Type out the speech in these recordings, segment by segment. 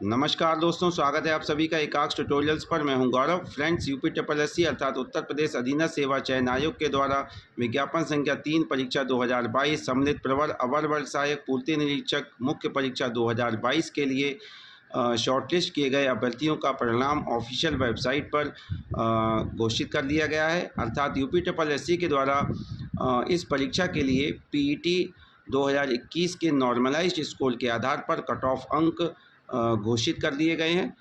नमस्कार दोस्तों, स्वागत है आप सभी का एकाक्ष ट्यूटोरियल्स पर। मैं हूं Gaurav. Friends, UP triple S C अर्थात उत्तर प्रदेश अधीनस्थ सेवा चयन आयोग के द्वारा विज्ञापन संख्या 3 परीक्षा 2022 सम्मिलित प्रवर अवर वर्ग सहायक पूर्ति निरीक्षक मुख्य परीक्षा 2022 के लिए शॉर्टलिस्ट किए गए अभ्यर्थियों का परिणाम ऑफिशियल वेबसाइट पर घोषित कर दिया गया है। अर्थात यूपी ट्रिपल एस सी के द्वारा इस परीक्षा के लिए पीईटी 2021 के नॉर्मलाइज्ड स्कोर के आधार पर कट ऑफ अंक घोषित कर दिए गए हैं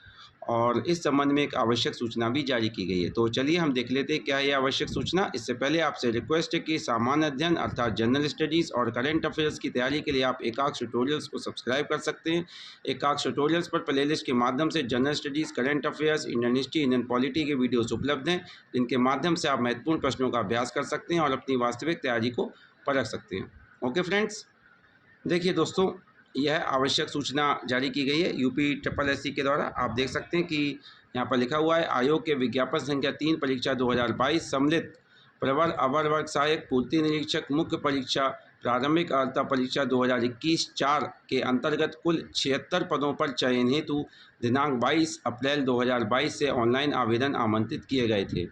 और इस संबंध में एक आवश्यक सूचना भी जारी की गई है। तो चलिए हम देख लेते हैं क्या है ये आवश्यक सूचना। इससे पहले आपसे रिक्वेस्ट है कि सामान्य अध्ययन अर्थात जनरल स्टडीज़ और करंट अफेयर्स की तैयारी के लिए आप एकाक्ष ट्यूटोरियल्स को सब्सक्राइब कर सकते हैं। एकाक्ष ट्यूटोरियल्स पर प्लेलिस्ट के माध्यम से general studies, current affairs, Indian history, Indian polity के वीडियोज़ उपलब्ध हैं, जिनके माध्यम से आप महत्वपूर्ण प्रश्नों का अभ्यास कर सकते हैं और अपनी वास्तविक तैयारी को परख सकते हैं। ओके फ्रेंड्स, देखिए दोस्तों, यह आवश्यक सूचना जारी की गई है यूपी ट्रिपल एस सी के द्वारा। आप देख सकते हैं कि यहाँ पर लिखा हुआ है, आयोग के विज्ञापन संख्या 3 परीक्षा 2022 सम्मिलित प्रवर अवर वर्ग सहायक पूर्ति निरीक्षक मुख्य परीक्षा प्रारंभिक अर्हता परीक्षा 2021-4 के अंतर्गत कुल 76 पदों पर चयन हेतु दिनांक 22 अप्रैल 2022 से ऑनलाइन आवेदन आमंत्रित किए गए थे।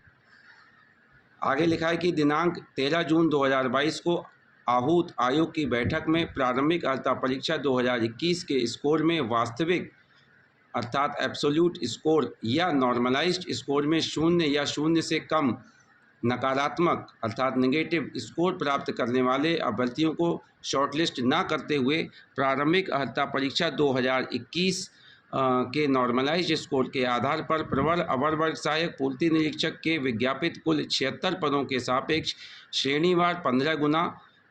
आगे लिखा है कि दिनांक 13 जून 2022 को आहूत आयोग की बैठक में प्रारंभिक अर्हता परीक्षा 2021 के स्कोर में वास्तविक अर्थात एब्सोल्यूट स्कोर या नॉर्मलाइज्ड स्कोर में 0 या 0 से कम नकारात्मक अर्थात नेगेटिव स्कोर प्राप्त करने वाले अभ्यर्थियों को शॉर्टलिस्ट न करते हुए प्रारंभिक अर्हता परीक्षा 2021 के नॉर्मलाइज्ड स्कोर के आधार पर प्रवर अवर वर्ग सहायक पूर्ति निरीक्षक के विज्ञापित कुल 76 पदों के सापेक्ष श्रेणीवार 15 गुना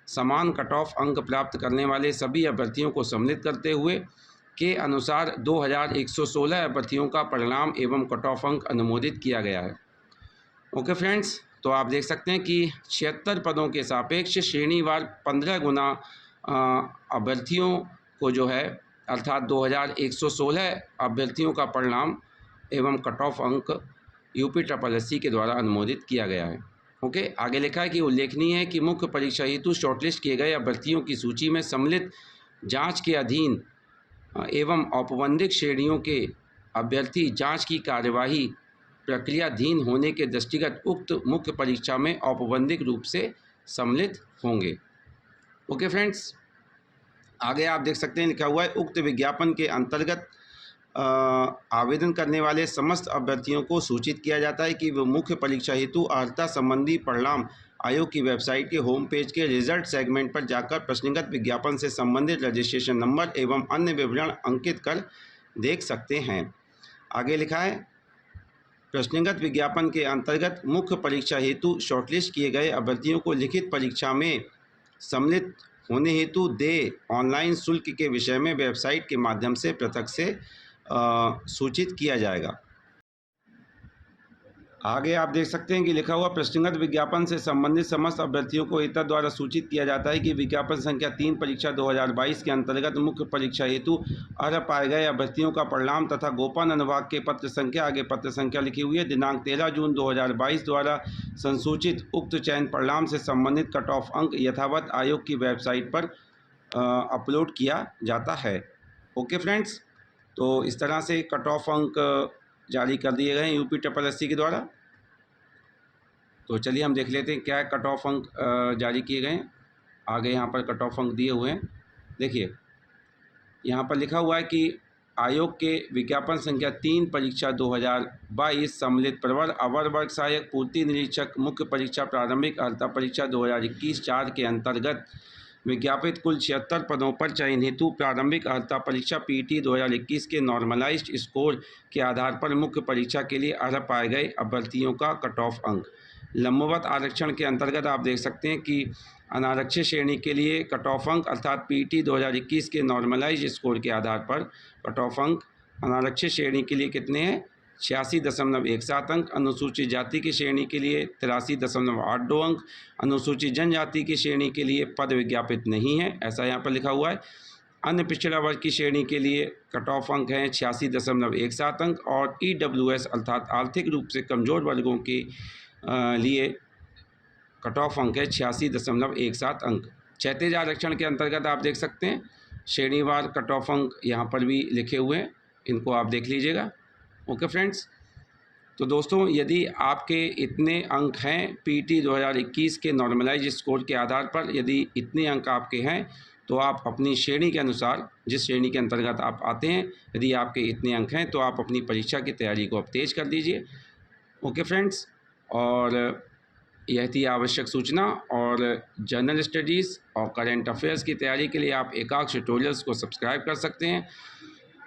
समान कट ऑफ अंक प्राप्त करने वाले सभी अभ्यर्थियों को सम्मिलित करते हुए के अनुसार 2116 अभ्यर्थियों का परिणाम एवं कट ऑफ अंक अनुमोदित किया गया है। ओके फ्रेंड्स, तो आप देख सकते हैं कि 76 पदों के सापेक्ष श्रेणीवार 15 गुना अभ्यर्थियों को जो है अर्थात 2116 अभ्यर्थियों का परिणाम एवं कट ऑफ अंक यूपी ट्रिपल एस सी के द्वारा अनुमोदित किया गया है। ओके, आगे लिखा है कि उल्लेखनीय है कि मुख्य परीक्षा हेतु शॉर्टलिस्ट किए गए अभ्यर्थियों की सूची में सम्मिलित जांच के अधीन एवं औपबंधिक श्रेणियों के अभ्यर्थी जांच की कार्यवाही प्रक्रियाधीन होने के दृष्टिगत उक्त मुख्य परीक्षा में औपबंधिक रूप से सम्मिलित होंगे। ओके फ्रेंड्स, आगे आप देख सकते हैं लिखा हुआ है, उक्त विज्ञापन के अंतर्गत आवेदन करने वाले समस्त अभ्यर्थियों को सूचित किया जाता है कि वे मुख्य परीक्षा हेतु अर्हता संबंधी परिणाम आयोग की वेबसाइट के होम पेज के रिजल्ट सेगमेंट पर जाकर प्रश्नगत विज्ञापन से संबंधित रजिस्ट्रेशन नंबर एवं अन्य विवरण अंकित कर देख सकते हैं। आगे लिखा है, प्रश्नगत विज्ञापन के अंतर्गत मुख्य परीक्षा हेतु शॉर्टलिस्ट किए गए अभ्यर्थियों को लिखित परीक्षा में सम्मिलित होने हेतु देय ऑनलाइन शुल्क के विषय में वेबसाइट के माध्यम से पृथक से सूचित किया जाएगा। आगे आप देख सकते हैं कि लिखा हुआ, प्रश्नगत विज्ञापन से संबंधित समस्त अभ्यर्थियों को इतर द्वारा सूचित किया जाता है कि विज्ञापन संख्या 3 परीक्षा 2022 के अंतर्गत मुख्य परीक्षा हेतु अर्ह पाए गए अभ्यर्थियों का परिणाम तथा गोपन अनुभाग के पत्र संख्या, आगे पत्र संख्या लिखी हुई है, दिनांक 13 जून 2022 द्वारा संसूचित उक्त चयन परिणाम से संबंधित कट ऑफ अंक यथावत आयोग की वेबसाइट पर अपलोड किया जाता है। ओके फ्रेंड्स, तो इस तरह से कट ऑफ अंक जारी कर दिए गए हैं यूपी ट्रिपल एस सी के द्वारा। तो चलिए हम देख लेते हैं क्या कट ऑफ अंक जारी किए गए हैं। आगे यहाँ पर कट ऑफ अंक दिए हुए हैं। देखिए यहाँ पर लिखा हुआ है कि आयोग के विज्ञापन संख्या 3 परीक्षा 2022 सम्मिलित प्रवर अवर वर्ग सहायक पूर्ति निरीक्षक मुख्य परीक्षा प्रारंभिक अर्हता परीक्षा 2021-4 के अंतर्गत विज्ञापित कुल 76 पदों पर चयन हेतु प्रारंभिक अर्हता परीक्षा पीटी 2021 के नॉर्मलाइज्ड स्कोर के आधार पर मुख्य परीक्षा के लिए अर्ह पाए गए अभ्यर्थियों का कट ऑफ अंक लंबवत आरक्षण के अंतर्गत आप देख सकते हैं कि अनारक्षित श्रेणी के लिए कट ऑफ अंक अर्थात पीटी 2021 के नॉर्मलाइज्ड स्कोर के आधार पर कट ऑफ अंक अनारक्षित श्रेणी के लिए कितने हैं, 86.17 अंक। अनुसूचित जाति की श्रेणी के लिए 83.82 अंक। अनुसूचित जनजाति की श्रेणी के लिए पद विज्ञापित नहीं है, ऐसा यहाँ पर लिखा हुआ है। अन्य पिछड़ा वर्ग की श्रेणी के लिए कट ऑफ अंक हैं 86.17 अंक और EWS अर्थात आर्थिक रूप से कमज़ोर वर्गों के लिए कट ऑफ अंक है 86.17 अंक। क्षैतिज आरक्षण के अंतर्गत आप देख सकते हैं श्रेणीवार कट ऑफ अंक यहाँ पर भी लिखे हुए हैं। इनको आप देख लीजिएगा। ओके फ्रेंड्स, तो दोस्तों यदि आपके इतने अंक हैं पीटी 2021 के नॉर्मलाइज स्कोर के आधार पर, यदि इतने अंक आपके हैं तो आप अपनी श्रेणी के अनुसार, जिस श्रेणी के अंतर्गत आप आते हैं, यदि आपके इतने अंक हैं तो आप अपनी परीक्षा की तैयारी को अब तेज़ कर दीजिए। ओके फ्रेंड्स, और यह थी आवश्यक सूचना। और जनरल स्टडीज़ और करंट अफेयर्स की तैयारी के लिए आप एकाक्ष ट्यूटोरियल्स को सब्सक्राइब कर सकते हैं।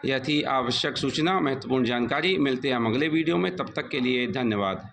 यह थी आवश्यक सूचना, महत्वपूर्ण जानकारी। मिलते हैं हम अगले वीडियो में, तब तक के लिए धन्यवाद।